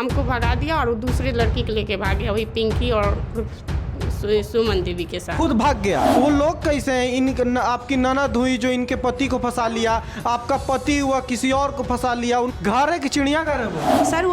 हमको भगा दिया और दूसरे लड़की को लेके भाग गया, वही पिंकी और सुमन देवी के साथ। खुद भाग गया। वो लोग कैसे हैं? आपकी ननद हुई जो इनके पति को फंसा लिया, आपका पति हुआ किसी और को फंसा लिया। घर है कि चिड़ियाघर है वो? सर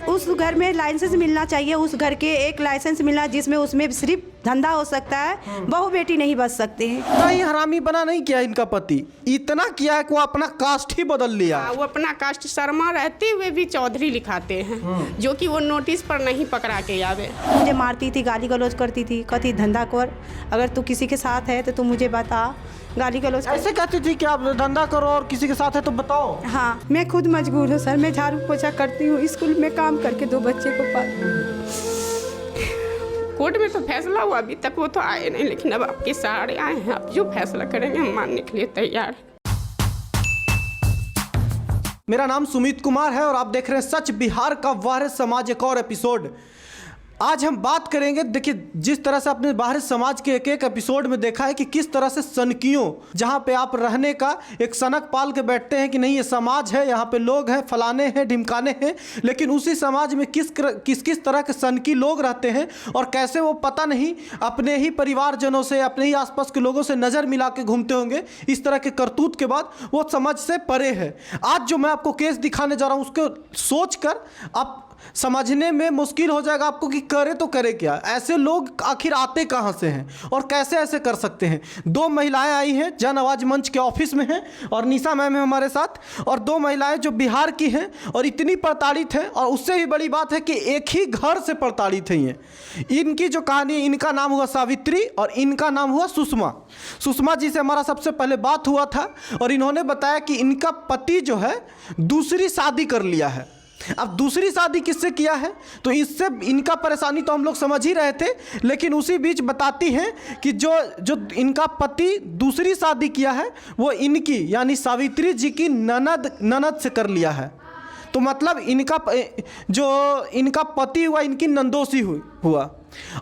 उस घर में लाइसेंस मिलना चाहिए, उस घर के एक लाइसेंस मिलना जिसमें उसमें सिर्फ धंधा हो सकता है, बहू बेटी नहीं बच सकते हैं। कहीं हरामी बना नहीं किया इनका पति, इतना किया है कि वो अपना कास्ट ही बदल लिया। वो अपना कास्ट शर्मा रहते हुए भी चौधरी लिखाते हैं, जो कि वो नोटिस पर नहीं पकड़ा के आवे। मुझे मारती थी, गाली गलौज करती थी, कहती धंधा कर, अगर तू किसी के साथ है तो तू मुझे बता, गाली गलौज। ऐसे कहती थी कि आप धंधा करो और किसी के साथ है तो बताओ। हाँ, मैं खुद मजबूर हूँ सर, मैं झाड़ू पोछा करती हूँ, स्कूल में काम करके 2 बच्चे को पालती। कोर्ट में तो फैसला हुआ, अभी तक वो तो आए नहीं, लेकिन अब आपके सहारे आए हैं, आप जो फैसला करेंगे हम मानने के लिए तैयार हैं। मेरा नाम सुमित कुमार है और आप देख रहे हैं सच बिहार का वारिस समाज, एक और एपिसोड। आज हम बात करेंगे, देखिए जिस तरह से आपने वारिस समाज के एक एपिसोड में देखा है कि किस तरह से सनकियों, जहाँ पे आप रहने का एक सनक पाल के बैठते हैं कि नहीं ये समाज है, यहाँ पे लोग हैं, फलाने हैं, ढिमकाने हैं, लेकिन उसी समाज में किस तरह के सनकी लोग रहते हैं और कैसे वो पता नहीं अपने ही परिवारजनों से, अपने ही आसपास के लोगों से नज़र मिला के घूमते होंगे। इस तरह के करतूत के बाद वो समझ से परे है। आज जो मैं आपको केस दिखाने जा रहा हूँ उसको सोच कर आप समझने में मुश्किल हो जाएगा आपको कि करे तो करे क्या, ऐसे लोग आखिर आते कहाँ से हैं और कैसे ऐसे कर सकते हैं। 2 महिलाएं आई हैं, जन आवाज मंच के ऑफिस में हैं और निशा मैम है हमारे साथ, और 2 महिलाएं जो बिहार की हैं और इतनी प्रताड़ित हैं, और उससे भी बड़ी बात है कि एक ही घर से प्रताड़ित हैं। इनकी जो कहानी, इनका नाम हुआ सावित्री और इनका नाम हुआ सुषमा। सुषमा जी से हमारा सबसे पहले बात हुआ था और इन्होंने बताया कि इनका पति जो है दूसरी शादी कर लिया है। अब दूसरी शादी किससे किया है तो इससे इनका परेशानी तो हम लोग समझ ही रहे थे, लेकिन उसी बीच बताती हैं कि जो इनका पति दूसरी शादी किया है वो इनकी यानी सावित्री जी की ननद से कर लिया है। तो मतलब इनका पति हुआ इनकी नंदोसी हुआ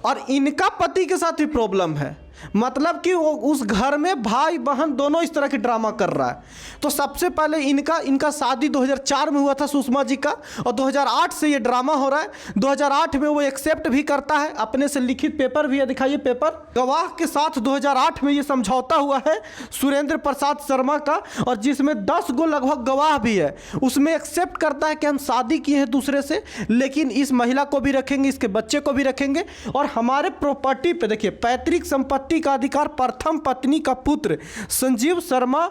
और इनका पति के साथ भी प्रॉब्लम है, मतलब कि वो उस घर में भाई बहन दोनों इस तरह की ड्रामा कर रहा है। तो सबसे पहले इनका शादी 2004 में हुआ था सुषमा जी का, और 2008 से ये ड्रामा हो रहा है। 2008 में वो एक्सेप्ट भी करता है, अपने से लिखित पेपर भी है, दिखाइए पेपर, गवाह के साथ 2008 में ये समझौता हुआ है सुरेंद्र प्रसाद शर्मा का, और जिसमें 10 गो लगभग गवाह भी है। उसमें एक्सेप्ट करता है कि हम शादी किए हैं दूसरे से, लेकिन इस महिला को भी रखेंगे, इसके बच्चे को भी रखेंगे, और हमारे प्रॉपर्टी पे देखिए पैतृक संपत्ति का अधिकार प्रथम पत्नी का पुत्र संजीव शर्मा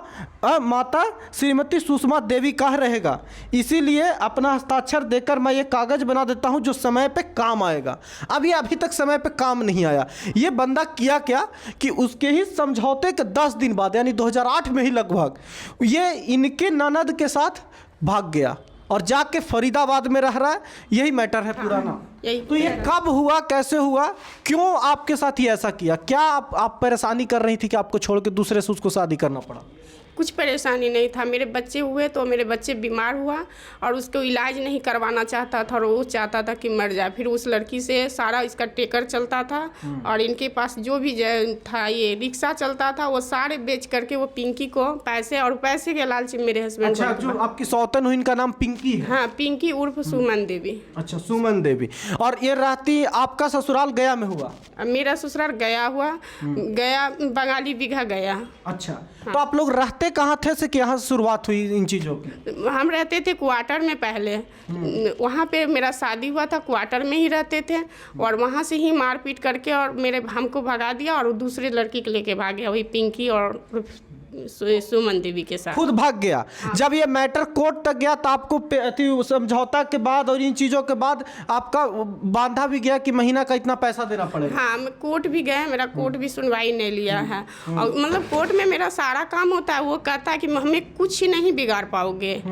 माता श्रीमती सुषमा देवी का रहेगा। इसीलिए अपना हस्ताक्षर देकर मैं ये कागज बना देता हूं जो समय पे काम आएगा। अब ये अभी तक समय पे काम नहीं आया। ये बंदा किया क्या कि उसके ही समझौते के 10 दिन बाद यानी 2008 में ही लगभग ये इनके ननद के साथ भाग गया और जाके फरीदाबाद में रह रहा है। यही मैटर है पुराना। तो ये कब हुआ, कैसे हुआ, क्यों आपके साथ ही ऐसा किया? क्या आप परेशानी कर रही थी कि आपको छोड़ के दूसरे से उसको शादी करना पड़ा? कुछ परेशानी नहीं था, मेरे बच्चे हुए तो मेरे बच्चे बीमार हुआ और उसको इलाज नहीं करवाना चाहता था और वो चाहता था कि मर जाए। फिर उस लड़की से सारा इसका टेकर चलता था और इनके पास जो भी था ये रिक्शा चलता था, वो सारे बेच करके वो पिंकी को पैसे के लालच में मेरे हस्बैंड। अच्छा, जो आपकी सौतन हुई इनका नाम पिंकी है? हाँ, पिंकी उर्फ सुमन देवी। अच्छा, सुमन देवी। और ये रहती, आपका ससुराल गया में हुआ? मेरा ससुराल गया हुआ, गया बंगाली बिघा गया। अच्छा, तो आप लोग रहते कहाँ थे से यहाँ शुरुआत हुई इन चीज़ों की? हम रहते थे क्वार्टर में पहले, वहाँ पे मेरा शादी हुआ था, क्वार्टर में ही रहते थे और वहाँ से ही मारपीट करके और हमको भगा दिया और दूसरे लड़की को लेके भाग गया, वही पिंकी और सुमन देवी के साथ। खुद भाग गया। हाँ। जब ये मैटर कोर्ट तक गया तो आपको समझौता के बाद और इन चीज़ों के बाद आपका बांधा भी गया कि महीना का इतना पैसा देना पड़ेगा? हाँ, मैं कोर्ट भी गया, मेरा कोर्ट भी सुनवाई नहीं लिया है। और मतलब कोर्ट में मेरा सारा काम होता है, वो कहता है कि हमें कुछ ही नहीं बिगाड़ पाओगे,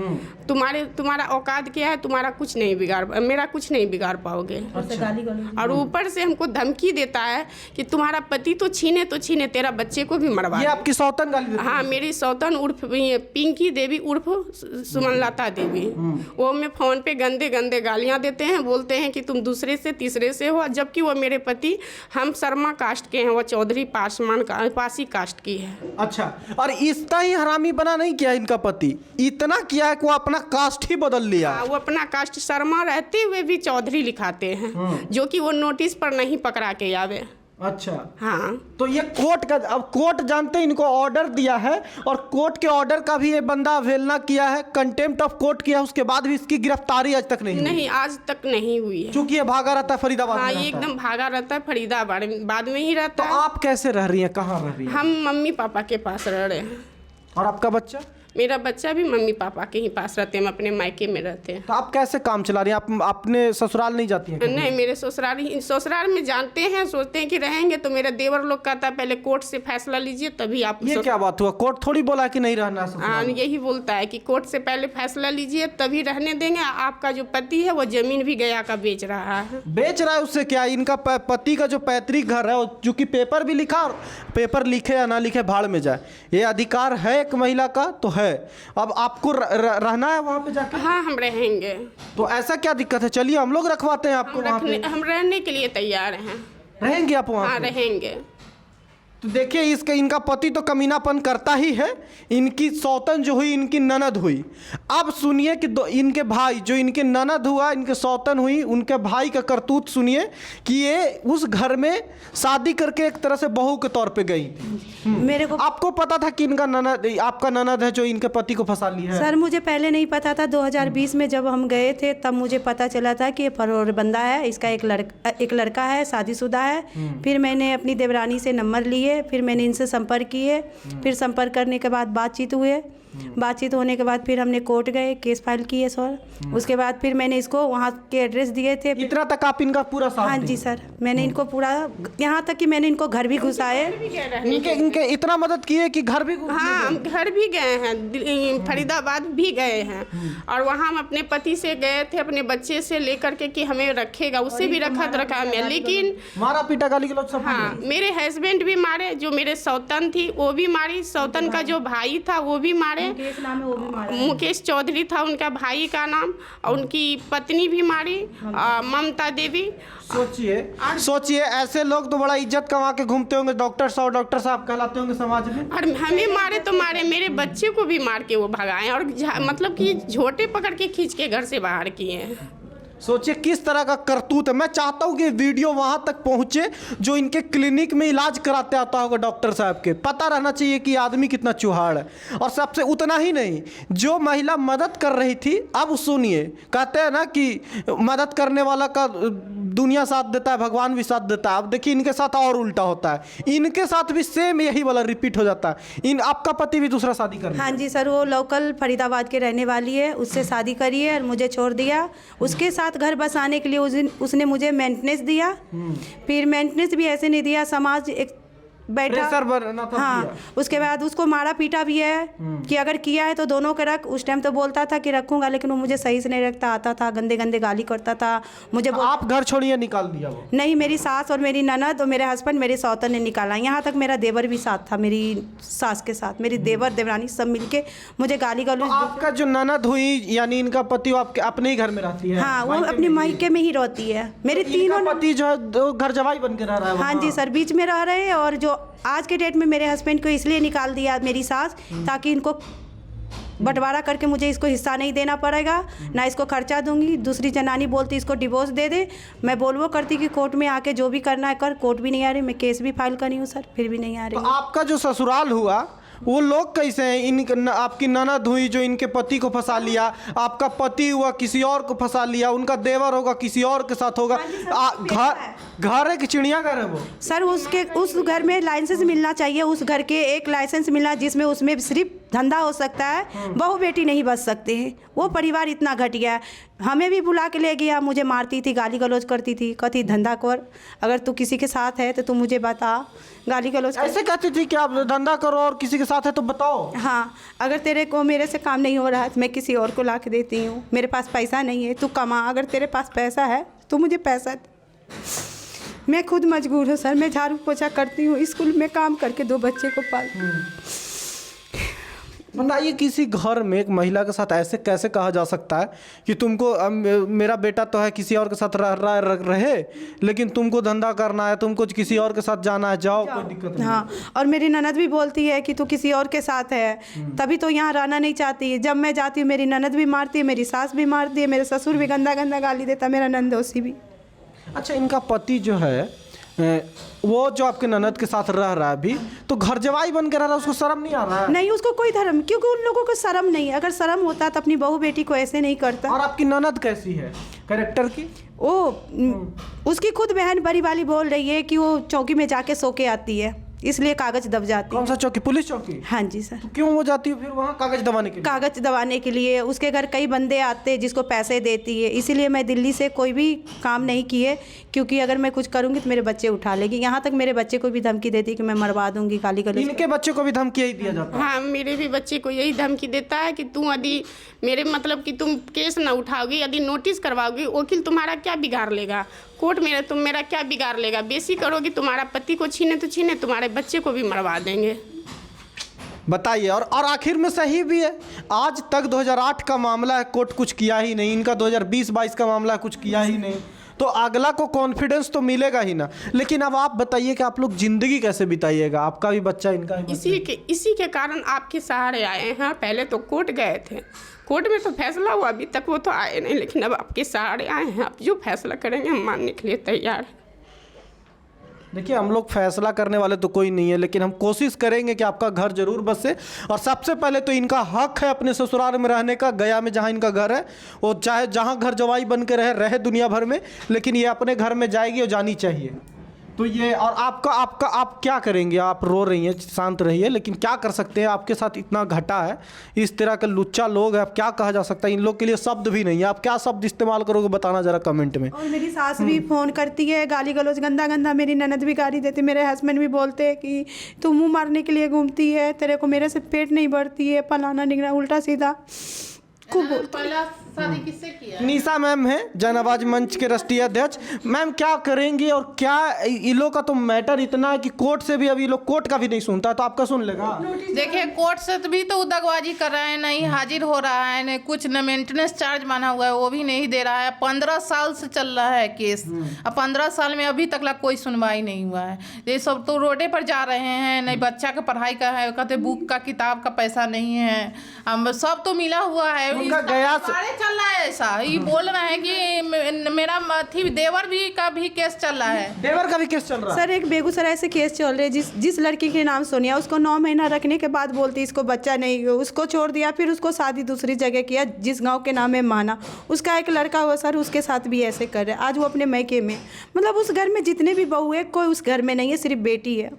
तुम्हारा औकात क्या है, तुम्हारा कुछ नहीं मेरा कुछ नहीं बिगाड़ पाओगे। और ऊपर से हमको धमकी देता है कि तुम्हारा पति तो छीने तेरा बच्चे को भी मरवा। ये आपकी सौतन गाली? हाँ, मेरी सौतन उर्फ ये पिंकी देवी उर्फ सुमनलता देवी, वो मैं फ़ोन पे गंदे गंदे गालियाँ देते हैं, बोलते हैं कि तुम दूसरे से तीसरे से हो, जबकि वो मेरे पति हम शर्मा कास्ट के हैं, वो चौधरी पासी कास्ट की है। अच्छा, और इतना ही हरामी बना नहीं किया इनका पति, इतना किया है कि वो अपना कास्ट ही बदल लिया। हाँ, वो अपना कास्ट शर्मा रहते हुए भी चौधरी लिखाते हैं, जो कि वो नोटिस पर नहीं पकड़ा के आवे। अच्छा, हाँ, तो ये कोर्ट का, अब कोर्ट जानते हैं इनको ऑर्डर दिया है, और कोर्ट के ऑर्डर का भी ये बंदा अवहेलना किया है, कंटेम्प्ट ऑफ कोर्ट किया, उसके बाद भी इसकी गिरफ्तारी आज तक नहीं आज तक नहीं हुई है। क्योंकि ये भागा रहता है फरीदाबाद हाँ, में ये रहता है। एकदम भागा रहता है, फरीदाबाद में ही रहता तो है। आप कैसे रह रही हैं, कहाँ रह रही हैं? हम मम्मी पापा के पास रह रहे हैं। और आपका बच्चा? मेरा बच्चा भी मम्मी पापा के ही पास रहते हैं, हम अपने मायके में रहते हैं। तो आप कैसे काम चला रही हैं? आप अपने ससुराल नहीं जाती हैं कभी? नहीं, मेरे ससुराल में जानते हैं, सोचते हैं कि रहेंगे, तो मेरा देवर लोग कहता है पहले कोर्ट से फैसला लीजिए तभी आप। ये क्या बात हुआ? कोर्ट थोड़ी बोला कि नहीं रहना ससुराल हाँ, में? यही बोलता है कि कोर्ट से पहले फैसला लीजिए तभी रहने देंगे। आपका जो पति है वो जमीन भी गया का बेच रहा है। बेच रहा है, उससे क्या? इनका पति का जो पैतृक घर है, जो कि पेपर भी लिखा, और पेपर लिखे या ना लिखे भाड़ में जाए, ये अधिकार है एक महिला का तो है। अब आपको रहना है वहाँ पे जाकर? हाँ, हम रहेंगे। तो ऐसा क्या दिक्कत है? चलिए हम लोग रखवाते हैं आपको वहाँ पे। हम रहने के लिए तैयार हैं। रहेंगे आप वहाँ हाँ, पे? रहेंगे। तो देखिए, इनका पति तो कमीनापन करता ही है। इनकी सौतन जो हुई, इनकी ननद हुई। अब सुनिए कि इनके भाई, जो इनके ननद हुआ, इनके सौतन हुई, उनके भाई का करतूत सुनिए कि ये उस घर में शादी करके एक तरह से बहू के तौर पे गई थी। मेरे को आपको पता था कि इनका ननद, आपका ननद है जो इनके पति को फंसा ली है? सर, मुझे पहले नहीं पता था। 2020 में जब हम गए थे तब मुझे पता चला था कि ये फरोर बंदा है, इसका एक लड़का है, शादीशुदा है। फिर मैंने अपनी देवरानी से नंबर लिए, फिर मैंने इनसे संपर्क किए, फिर संपर्क करने के बाद बातचीत हुए। बातचीत होने के बाद फिर हमने कोर्ट गए, केस फाइल किए सर। उसके बाद फिर मैंने इसको वहाँ के एड्रेस दिए थे। इतना तक आप इनका पूरा साथ हाँ दी? जी सर, मैंने इनको पूरा, यहाँ तक कि मैंने इनको घर भी घुसाए। इनके इतना मदद किए कि घर भी? हाँ, हम घर भी गए हैं, फरीदाबाद भी गए हैं, और वहाँ हम अपने पति से गए थे, अपने बच्चे से लेकर के कि हमें रखेगा, उससे भी रखा हमें, लेकिन मारा पीटा गाली गलौज सब? हाँ, मेरे हस्बैंड भी मारे, जो मेरे सौतन थी वो भी मारी, सौतन का जो भाई था वो भी मारे, मुकेश चौधरी था उनका भाई का नाम, और उनकी पत्नी भी मारी, ममता देवी। सोचिए ऐसे लोग तो बड़ा इज्जत कमा के घूमते होंगे, डॉक्टर साहब कहलाते होंगे समाज में। और हमें मारे तो मारे, मेरे बच्चे को भी मार के वो भगाए, और मतलब कि झोटे पकड़ के खींच के घर से बाहर किए हैं। सोचिए किस तरह का करतूत है। मैं चाहता हूँ कि वीडियो वहाँ तक पहुँचे जो इनके क्लिनिक में इलाज कराते आता होगा डॉक्टर साहब के, पता रहना चाहिए कि आदमी कितना चुहाड़ है। और सबसे उतना ही नहीं, जो महिला मदद कर रही थी, अब सुनिए, कहते हैं ना कि मदद करने वाला का दुनिया साथ देता है, भगवान भी साथ देता है। अब देखिए इनके साथ और उल्टा होता है, इनके साथ भी सेम यही वाला रिपीट हो जाता है। आपका पति भी दूसरा शादी कर? हाँ जी सर, वो लोकल फरीदाबाद के रहने वाली है, उससे शादी करी है और मुझे छोड़ दिया। उसके साथ घर बसाने के लिए उसने मुझे मेंटेनेंस दिया, फिर मेंटेनेंस भी ऐसे नहीं दिया, समाज एक बैठा। हाँ, उसके बाद उसको मारा पीटा भी है कि अगर किया है तो दोनों के रख। उस टाइम तो बोलता था कि रखूंगा, लेकिन वो मुझे सही से नहीं रखता, आता था गंदे गंदे गाली करता था मुझे। आप घर छोड़िए, निकाल दिया वो? नहीं, मेरी सास और मेरी ननद और मेरे हस्बैंड, मेरे सौतन ने निकाला। यहाँ तक मेरा देवर भी साथ था, मेरी सास के साथ। मेरी देवर देवरानी सब मिलके मुझे गाली गलौज। आपका जो ननद हुई, यानी इनका पति, वो आपके अपने ही घर में रहती है? हाँ, वो अपनी मायके में ही रहती है। मेरे तीनों पति जो है घर जवाई बन के रह रहा है? हाँ जी सर, बीच में रह रहे हैं। और जो आज के डेट में मेरे हस्बैंड को इसलिए निकाल दिया मेरी सास, ताकि इनको बंटवारा करके मुझे इसको हिस्सा नहीं देना पड़ेगा, ना इसको खर्चा दूंगी। दूसरी जनानी बोलती इसको डिवोर्स दे दे, मैं बोलवो करती कि कोर्ट में आके जो भी करना है कर। कोर्ट भी नहीं आ रही, मैं केस भी फाइल करी हूँ सर, फिर भी नहीं आ रही। तो आपका जो ससुराल हुआ वो लोग कैसे हैं? आपकी ननद हुई जो इनके पति को फंसा लिया, आपका पति हुआ किसी और को फंसा लिया, उनका देवर होगा किसी और के साथ होगा। घर है कि चिड़ियाघर है वो? सर, उस घर में लाइसेंस मिलना चाहिए, उस घर के एक लाइसेंस मिलना जिसमें उसमें सिर्फ धंधा हो सकता है, बहू बेटी नहीं बच सकते हैं। वो परिवार इतना घटिया है। हमें भी बुला के ले गया, मुझे मारती थी, गाली गलौज करती थी, कहती धंधा कर, अगर तू किसी के साथ है तो तू मुझे बता। गाली गलौज ऐसे कहती थी कि आप धंधा करो और किसी के साथ है तो बताओ। हाँ, अगर तेरे को मेरे से काम नहीं हो रहा है तो मैं किसी और को ला के देती हूँ। मेरे पास पैसा नहीं है, तू कमा, अगर तेरे पास पैसा है तो मुझे पैसा दे। मैं खुद मजबूर हूँ सर, मैं झाड़ू पोछा करती हूँ, स्कूल में काम करके 2 बच्चे को पालती हूँ। बताइए, किसी घर में एक महिला के साथ ऐसे कैसे कहा जा सकता है कि तुमको मेरा बेटा तो है किसी और के साथ रहे, लेकिन तुमको धंधा करना है, तुमको किसी और के साथ जाना है, जाओ, कोई दिक्कत नहीं। हाँ, और मेरी ननद भी बोलती है कि तू किसी और के साथ है, तभी तो यहाँ रहना नहीं चाहती। जब मैं जाती हूँ मेरी ननद भी मारती है, मेरी सास भी मारती है, मेरे ससुर भी गंदा गंदा गाली देता, मेरा नंदोसी भी। अच्छा, इनका पति जो है वो जो आपके ननद के साथ रह रहा है अभी, तो घर जवाई बन के रह रहा है, उसको शर्म नहीं आ रहा है? नहीं, उसको कोई धर्म, क्योंकि उन लोगों को शर्म नहीं है। अगर शर्म होता तो अपनी बहू बेटी को ऐसे नहीं करता। और आपकी ननद कैसी है कैरेक्टर की? उसकी खुद बहन बड़ी वाली बोल रही है कि वो चौकी में जाके सो के आती है, इसलिए कागज दब जाती है। कौन सा चौकी? पुलिस चौकी? हाँ जी सर। तो क्यों वो जाती है फिर वहाँ कागज दबाने के लिए? कागज दबाने के लिए। उसके घर कई बंदे आते हैं जिसको पैसे देती है, इसीलिए मैं दिल्ली से कोई भी काम नहीं किए, क्योंकि अगर मैं कुछ करूँगी तो मेरे बच्चे उठा लेगी। यहाँ तक मेरे बच्चे को भी धमकी देती है कि मैं मरवा दूंगी, गाली गलौज। इनके बच्चे को भी धमकी यही दिया जाता है? हाँ, मेरे भी बच्चे को यही धमकी देता है कि तुम यदि मेरे मतलब कि तुम केस ना उठाओगी, यदि नोटिस करवाओगी, वकील तुम्हारा क्या बिगाड़ लेगा, कोर्ट में तुम मेरा क्या बिगाड़ लेगा, बेसी करोगी, तुम्हारा पति को छीने तो छीने, तुम्हारे बच्चे को भी मरवा देंगे। बताइए। और आखिर में सही भी है, आज तक 2008 का मामला है, कोर्ट कुछ किया ही नहीं। इनका 2020-22 का मामला है, कुछ किया ही नहीं, तो अगला को कॉन्फिडेंस तो मिलेगा ही ना। लेकिन अब आप बताइए कि आप लोग जिंदगी कैसे बिताइएगा? आपका भी बच्चा, इनका भी बच्चा। इसी के कारण आपके सहारे आए हैं। पहले तो कोर्ट गए थे, कोर्ट में तो फैसला हुआ, अभी तक वो तो आए नहीं, लेकिन अब आपके सहारे आए हैं। आप जो फैसला करेंगे हम मानने के लिए तैयार हैं। देखिए, हम लोग फैसला करने वाले तो कोई नहीं है, लेकिन हम कोशिश करेंगे कि आपका घर जरूर बसे। और सबसे पहले तो इनका हक है अपने ससुराल में रहने का, गया में जहाँ इनका घर है, वो चाहे जहाँ घर जवाई बन के रहे दुनिया भर में, लेकिन ये अपने घर में जाएगी और जानी चाहिए। तो ये, और आप क्या करेंगे? आप रो रही हैं, शांत रहिए, लेकिन क्या कर सकते हैं? आपके साथ इतना घटा है, इस तरह के लुच्चा लोग हैं, अब क्या कहा जा सकता है? इन लोग के लिए शब्द भी नहीं है। आप क्या शब्द इस्तेमाल करोगे, बताना जरा कमेंट में। और मेरी सास भी फ़ोन करती है, गाली गलौज गंदा गंदा, मेरी ननद भी गाली देती, मेरे हस्बैंड भी बोलते हैं कि तू मुँह मारने के लिए घूमती है, तेरे को मेरे से पेट नहीं भरती है, फलाना निगना, उल्टा सीधा खूब बोलती है। शादी किससे किया? निशा मैम है, जन आवाज मंच के राष्ट्रीय अध्यक्ष। मैम, क्या करेंगी? और क्या इन लोग का तो मैटर इतना है कि कोर्ट से भी अभी लोग कोर्ट का भी नहीं सुनता है, तो आपका सुन लेगा? देखिए, कोर्ट से भी तो दगबाजी कर रहे हैं, नहीं हाजिर हो रहा है, नहीं कुछ, न मेंटेनेंस चार्ज माना हुआ है वो भी नहीं दे रहा है। 15 साल से चल रहा है केस, अब 15 साल में अभी तक कोई सुनवाई नहीं हुआ है। ये सब तो रोडे पर जा रहे हैं, नहीं बच्चा का पढ़ाई का है, कहते बुक का किताब का पैसा नहीं है, सब तो मिला हुआ है। उनका गया चल रहा है ऐसा, ये बोल रहे हैं कि मेरा देवर भी का भी केस चल रहा है। देवर का भी केस चल रहा है? सर, एक बेगूसराय से केस चल रहा है, जिस लड़की के नाम सोनिया, उसको 9 महीना रखने के बाद बोलती इसको बच्चा नहीं, उसको छोड़ दिया, फिर उसको शादी दूसरी जगह किया जिस गांव के नाम है माना। उसका एक लड़का हुआ सर, उसके साथ भी ऐसे कर रहे हैं। आज वो अपने मैके में, मतलब उस घर में जितने भी बहू है, कोई उस घर में नहीं है, सिर्फ बेटी है।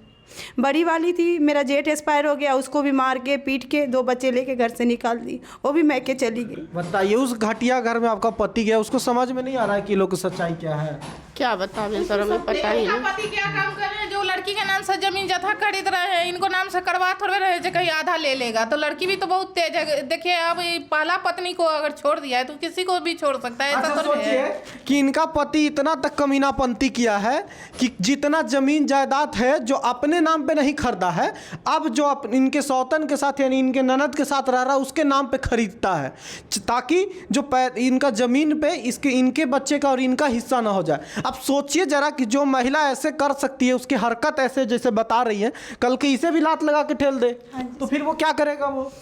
बड़ी वाली थी, मेरा जेठ एक्सपायर हो गया, उसको भी मार के पीट के 2 बच्चे लेके घर से निकाल दी, वो भी मैके चली गई। बताइए, उस घटिया घर में आपका पति गया, उसको समझ में नहीं आ रहा है कि लोग की सच्चाई क्या है? क्या बतावें सर, हमें पता ही नहीं। पति क्या काम कर रहे हैं? जो लड़की के नाम से जमीन जथा खरीद रहे हैं, इनको नाम से करवा थोड़े रहे जो कहीं आधा ले लेगा। तो लड़की भी तो बहुत तेज है। देखिए, अब पहला पत्नी को अगर छोड़ दिया है तो किसी को भी छोड़ सकता है, ऐसा तो है कि इनका पति इतना तक कमीनापंती किया है कि जितना जमीन जायदाद है जो अपने नाम पे नहीं खरीदा है, अब जो इनके सौतन के साथ यानी इनके ननद के साथ रह रहा है उसके नाम पे खरीदता है, ताकि जो इनका जमीन पे इनके बच्चे का और इनका हिस्सा ना हो जाए। अब सोचिए जरा कि जो महिला ऐसे कर सकती है, उसकी हरकत ऐसे जैसे बता रही है, कल के इसे भी लात लगा के ठेल दे तो फिर वो क्या करेगा? वो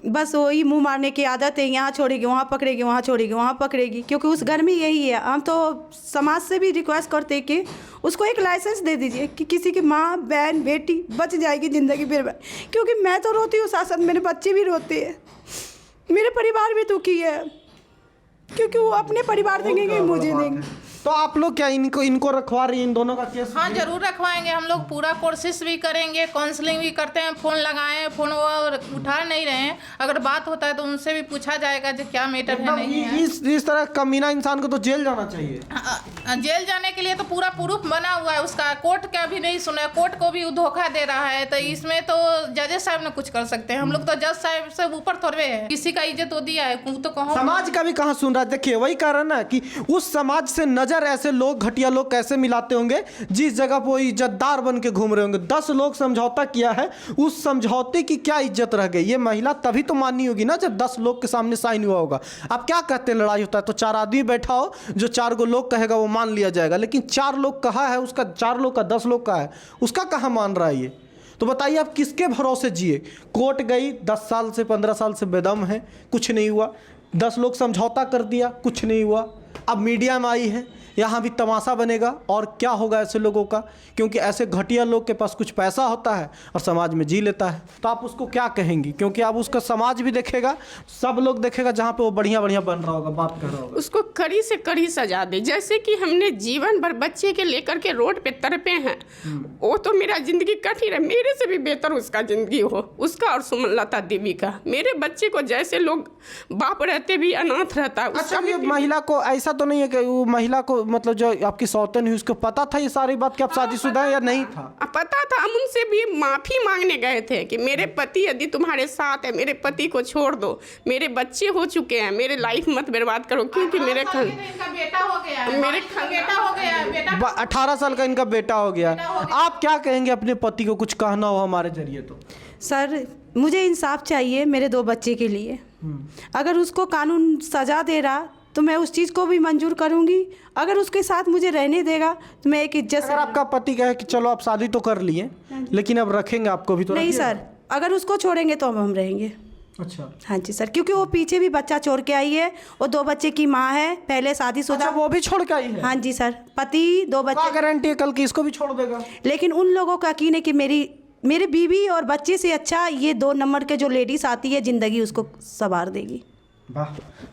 बस वही मुंह मारने की आदत है, यहाँ छोड़ेगी वहाँ पकड़ेगी, वहाँ छोड़ेगी वहाँ पकड़ेगी, क्योंकि उस घर में यही है। हम तो समाज से भी रिक्वेस्ट करते हैं कि उसको एक लाइसेंस दे दीजिए कि किसी की माँ बहन बेटी बच जाएगी ज़िंदगी भर। क्योंकि मैं तो रोती हूँ, साथ साथ मेरे बच्चे भी रोते हैं, मेरे परिवार भी दुखी है, क्योंकि वो अपने परिवार देंगे मुझे देंगे। तो आप लोग क्या इनको रखवा रही हैं, इन दोनों का केस? हाँ, जरूर रखवाएंगे। हम लोग पूरा कोशिश भी करेंगे, काउंसलिंग भी करते हैं, फ़ोन लगाएं, फ़ोन वो उठा नहीं रहे हैं। अगर बात होता है तो उनसे भी पूछा जाएगा जो क्या मैटर है नहीं है। इस तरह कमीना इंसान को तो जेल जाना चाहिए। जेल जाने के लिए तो पूरा प्रूफ बना हुआ है उसका, कोर्ट का भी नहीं सुना, कोर्ट को भी धोखा दे रहा है। तो इसमें तो जजेस साहब ने कुछ कर सकते हैं, हम लोग तो जज साहब से ऊपर थोड़े हैं। किसी का इज्जत तो दिया है तो कहो, समाज का भी कहाँ सुन रहा है? देखिए, वही कारण है कि उस समाज से नजर नज़र ऐसे लोग, घटिया लोग कैसे मिलाते होंगे जिस जगह पर वो इज्जतदार बन के घूम रहे होंगे। 10 लोग समझौता किया है, उस समझौते की क्या इज्जत रह गई? ये महिला तभी तो माननी होगी ना जब 10 लोग के सामने साइन हुआ होगा। आप क्या कहते हैं लड़ाई होता है तो 4 आदमी बैठा हो, जो 4 गो लोग कहेगा वो मान लिया जाएगा, लेकिन 4 लोग कहा है उसका, 4 लोग का 10 लोग का है, उसका कहाँ मान रहा है ये? तो बताइए आप किसके भरोसे जिए? कोर्ट गई 10 साल से 15 साल से बेदम है, कुछ नहीं हुआ। 10 लोग समझौता कर दिया, कुछ नहीं हुआ। अब मीडिया में आई है, यहाँ भी तमाशा बनेगा। और क्या होगा ऐसे लोगों का? क्योंकि ऐसे घटिया लोग के पास कुछ पैसा होता है और समाज में जी लेता है, तो आप उसको क्या कहेंगी? क्योंकि अब उसका समाज भी देखेगा, सब लोग देखेगा, जहाँ पे वो बढ़िया बढ़िया बन रहा होगा, बात कर रहा होगा। उसको कड़ी से कड़ी सजा दे। जैसे कि हमने जीवन भर बच्चे के लेकर के रोड पे तड़पे हैं, वो तो मेरा जिंदगी कठिन है, मेरे से भी बेहतर उसका जिंदगी हो, उसका और सुमनलता देवी का। मेरे बच्चे को जैसे लोग बाप रहते भी अनाथ रहता है। अच्छा, ये महिला को ऐसा तो नहीं है कि वो महिला को, मतलब जो आपकी सौतन हुई, उसको पता था ये सारी बात कि आप शादीशुदा हैं या नहीं था? पता था। हम उनसे भी माफ़ी मांगने गए थे कि मेरे पति यदि तुम्हारे साथ है, मेरे पति को छोड़ दो, मेरे बच्चे हो चुके हैं, मेरे लाइफ मत बर्बाद करो, क्योंकि मेरे इनका बेटा हो गया है, मेरे बेटा हो गया है, बेटा 18 साल का इनका बेटा हो गया। आप क्या कहेंगे अपने पति को? कुछ कहना हो हमारे जरिए तो। सर, मुझे इंसाफ चाहिए मेरे 2 बच्चे के लिए। अगर उसको कानून सज़ा दे रहा तो मैं उस चीज़ को भी मंजूर करूंगी। अगर उसके साथ मुझे रहने देगा तो मैं एक इज्जत से। अगर आपका पति कहे कि चलो आप शादी तो कर लिए, लेकिन अब रखेंगे आपको भी, तो नहीं रखिएगा। सर, अगर उसको छोड़ेंगे तो हम रहेंगे। अच्छा, हाँ जी सर, क्योंकि वो पीछे भी बच्चा छोड़ के आई है, वो 2 बच्चे की माँ है, पहले शादीशुदा। अच्छा, वो भी छोड़ के आई है? हाँ जी सर, पति 2 क्या बच्चे। गारंटी है कल की इसको भी छोड़ देगा? लेकिन उन लोगों का यकीन है कि मेरी बीवी और बच्चे से अच्छा ये 2 नंबर के जो लेडीज आती है, ज़िंदगी उसको संवार देगी। वाह,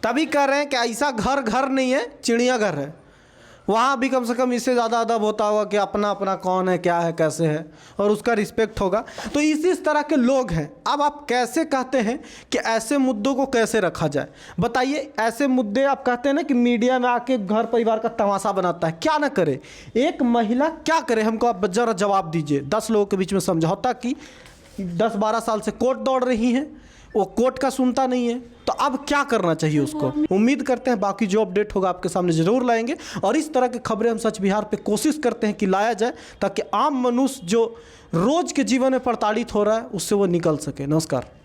तभी कह रहे हैं कि ऐसा घर घर नहीं है, चिड़िया घर है। वहाँ भी कम से कम इससे ज़्यादा अदब होता होगा कि अपना अपना कौन है, क्या है, कैसे है, और उसका रिस्पेक्ट होगा। तो इसी तरह के लोग हैं। अब आप कैसे कहते हैं कि ऐसे मुद्दों को कैसे रखा जाए? बताइए। ऐसे मुद्दे आप कहते हैं ना कि मीडिया में आके घर परिवार का तमाशा बनाता है, क्या ना करे एक महिला, क्या करे? हमको आप जरा जवाब दीजिए। 10 लोगों के बीच में समझौता की, 10-12 साल से कोर्ट दौड़ रही हैं, वो कोर्ट का सुनता नहीं है, तो अब क्या करना चाहिए उसको? उम्मीद करते हैं बाकी जो अपडेट होगा आपके सामने ज़रूर लाएंगे, और इस तरह की खबरें हम सच बिहार पे कोशिश करते हैं कि लाया जाए, ताकि आम मनुष्य जो रोज़ के जीवन में प्रताड़ित हो रहा है उससे वो निकल सके। नमस्कार।